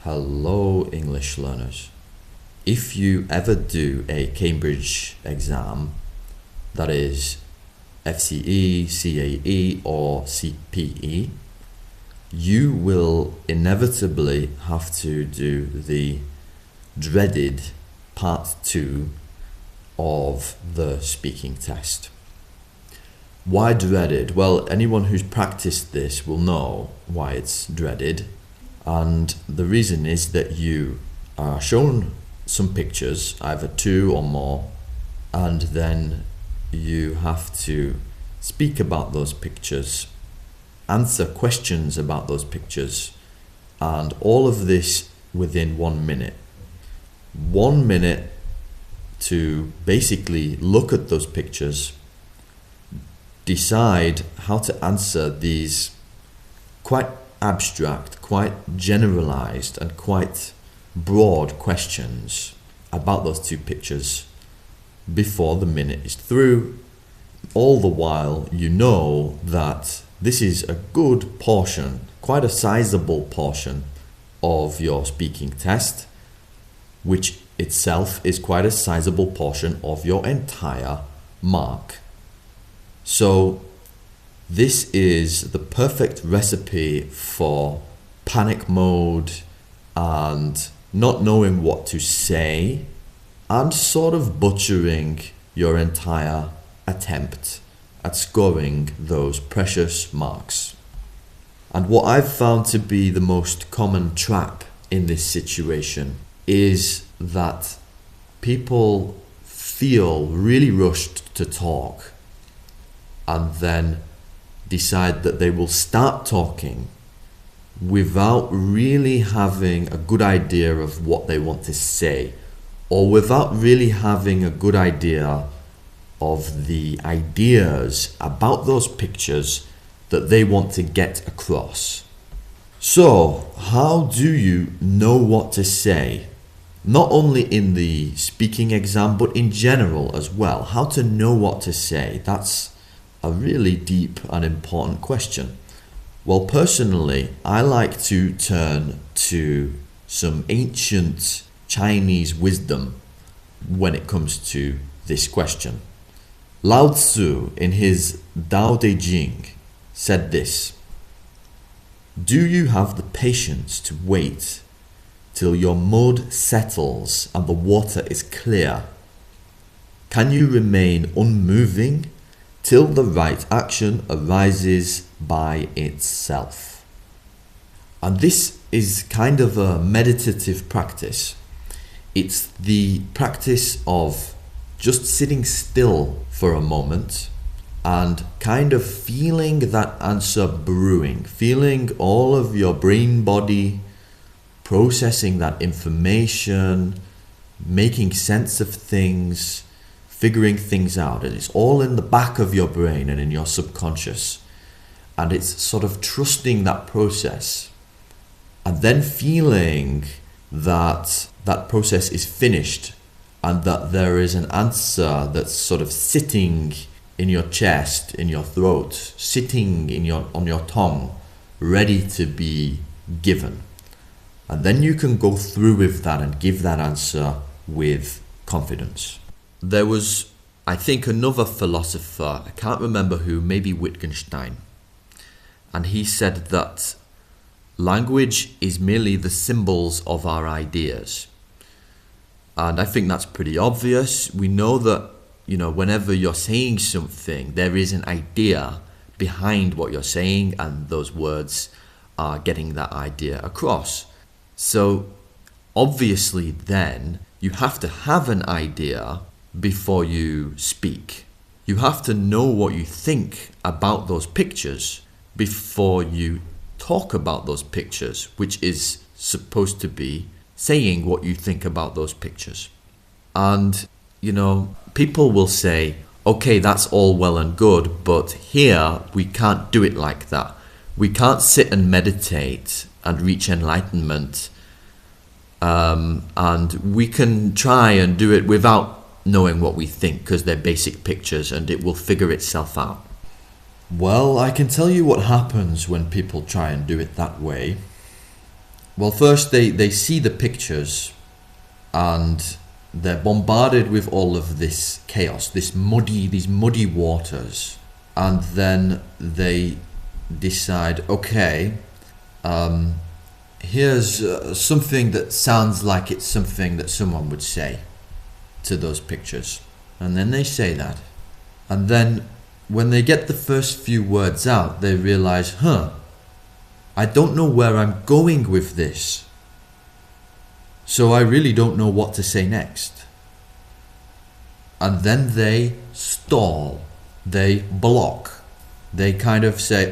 Hello, English learners. If you ever do a Cambridge exam, that is FCE, CAE, or CPE, you will inevitably have to do the dreaded part 2 of the speaking test. Why dreaded? Well, anyone who's practiced this will know why it's dreaded. And the reason is that you are shown some pictures, either 2 or more, and then you have to speak about those pictures, answer questions about those pictures, and all of this within 1 minute. 1 minute to basically look at those pictures, decide how to answer these quite abstract, quite generalized, and quite broad questions about those 2 pictures before the minute is through. All the while, you know that this is a good portion, quite a sizable portion of your speaking test, which itself is quite a sizable portion of your entire mark. So this is the perfect recipe for panic mode and not knowing what to say and sort of butchering your entire attempt at scoring those precious marks. And what I've found to be the most common trap in this situation is that people feel really rushed to talk and then decide that they will start talking without really having a good idea of what they want to say, or without really having a good idea of the ideas about those pictures that they want to get across. So, how do you know what to say? Not only in the speaking exam, but in general as well. How to know what to say? That's a really deep and important question. Well, personally, I like to turn to some ancient Chinese wisdom when it comes to this question. Lao Tzu, in his Tao Te Ching, said this: "Do you have the patience to wait till your mud settles and the water is clear? Can you remain unmoving till the right action arises by itself?" And this is kind of a meditative practice. It's the practice of just sitting still for a moment and kind of feeling that answer brewing, feeling all of your brain body processing that information, making sense of things, figuring things out. And it's all in the back of your brain and in your subconscious. And it's sort of trusting that process and then feeling that that process is finished and that there is an answer that's sort of sitting in your chest, in your throat, sitting on your tongue, ready to be given. And then you can go through with that and give that answer with confidence. There was, I think, another philosopher, I can't remember who, maybe Wittgenstein, and he said that language is merely the symbols of our ideas. And I think that's pretty obvious. We know that, whenever you're saying something, there is an idea behind what you're saying, and those words are getting that idea across. So obviously then you have to have an idea before you speak. You have to know what you think about those pictures before you talk about those pictures, which is supposed to be saying what you think about those pictures. And, people will say, okay, that's all well and good, but here we can't do it like that. We can't sit and meditate and reach enlightenment, and we can try and do it without knowing what we think, because they're basic pictures and it will figure itself out. Well, I can tell you what happens when people try and do it that way. Well, first they see the pictures and they're bombarded with all of this chaos, these muddy waters. And then they decide, okay, here's something that sounds like it's something that someone would say to those pictures. And then they say that. And then when they get the first few words out, they realize, I don't know where I'm going with this. So I really don't know what to say next. And then they stall. They block. They kind of say,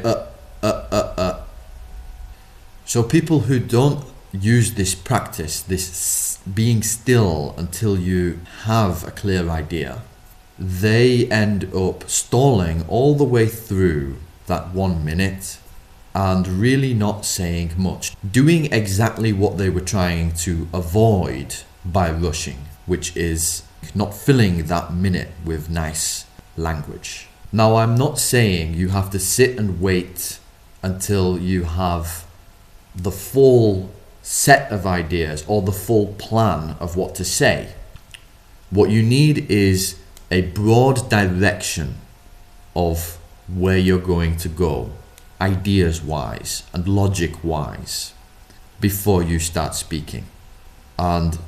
So people who don't use this practice, this being still until you have a clear idea, they end up stalling all the way through that 1 minute and really not saying much, doing exactly what they were trying to avoid by rushing, which is not filling that minute with nice language. Now, I'm not saying you have to sit and wait until you have the full set of ideas or the full plan of what to say. What you need is a broad direction of where you're going to go, ideas-wise and logic-wise, before you start speaking. And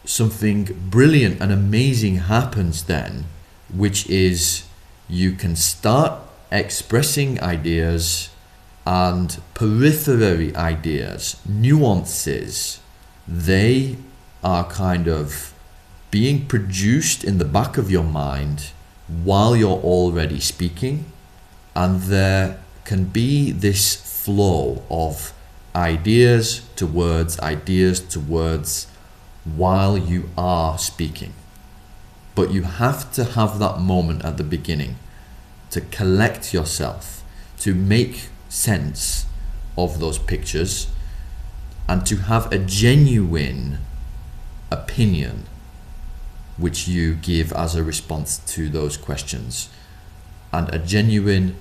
something brilliant and amazing happens then, which is you can start expressing ideas and periphery ideas, nuances. They are kind of being produced in the back of your mind while you're already speaking, and there can be this flow of ideas to words while you are speaking. But you have to have that moment at the beginning to collect yourself, to make sense of those pictures, and to have a genuine opinion which you give as a response to those questions, and a genuine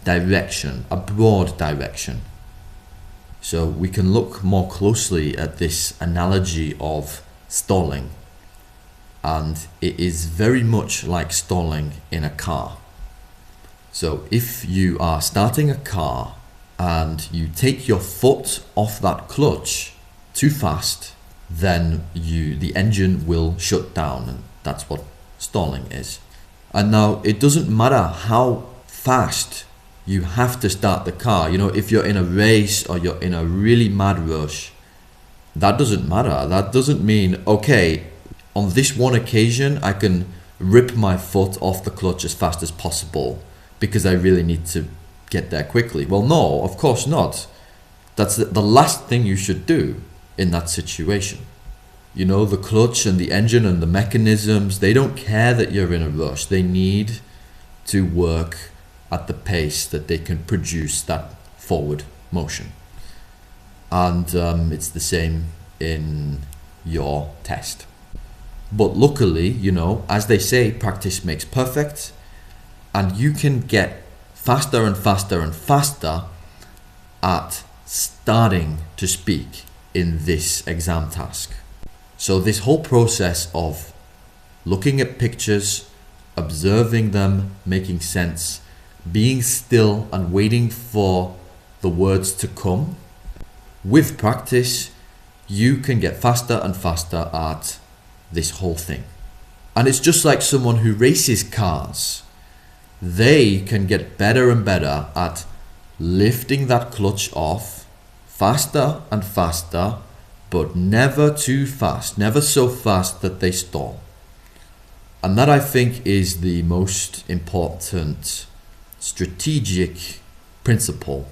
direction, a broad direction. So we can look more closely at this analogy of stalling, and it is very much like stalling in a car. So if you are starting a car and you take your foot off that clutch too fast, then the engine will shut down, and that's what stalling is. And now it doesn't matter how fast you have to start the car. You know, if you're in a race or you're in a really mad rush, that doesn't matter. That doesn't mean, okay, on this one occasion I can rip my foot off the clutch as fast as possible because I really need to get there quickly. Well, no, of course not. That's the last thing you should do in that situation. You know, the clutch and the engine and the mechanisms, they don't care that you're in a rush. They need to work at the pace that they can produce that forward motion. And it's the same in your test. But luckily, you know, as they say, practice makes perfect, and you can get faster and faster and faster at starting to speak in this exam task. So this whole process of looking at pictures, observing them, making sense, being still and waiting for the words to come, with practice, you can get faster and faster at this whole thing. And it's just like someone who races cars. They can get better and better at lifting that clutch off faster and faster, but never too fast, never so fast that they stall. And that, I think, is the most important strategic principle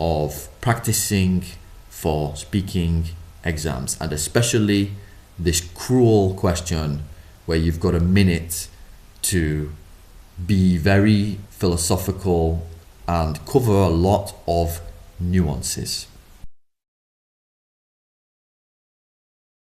of practicing for speaking exams, and especially this cruel question where you've got a minute to be very philosophical and cover a lot of nuances.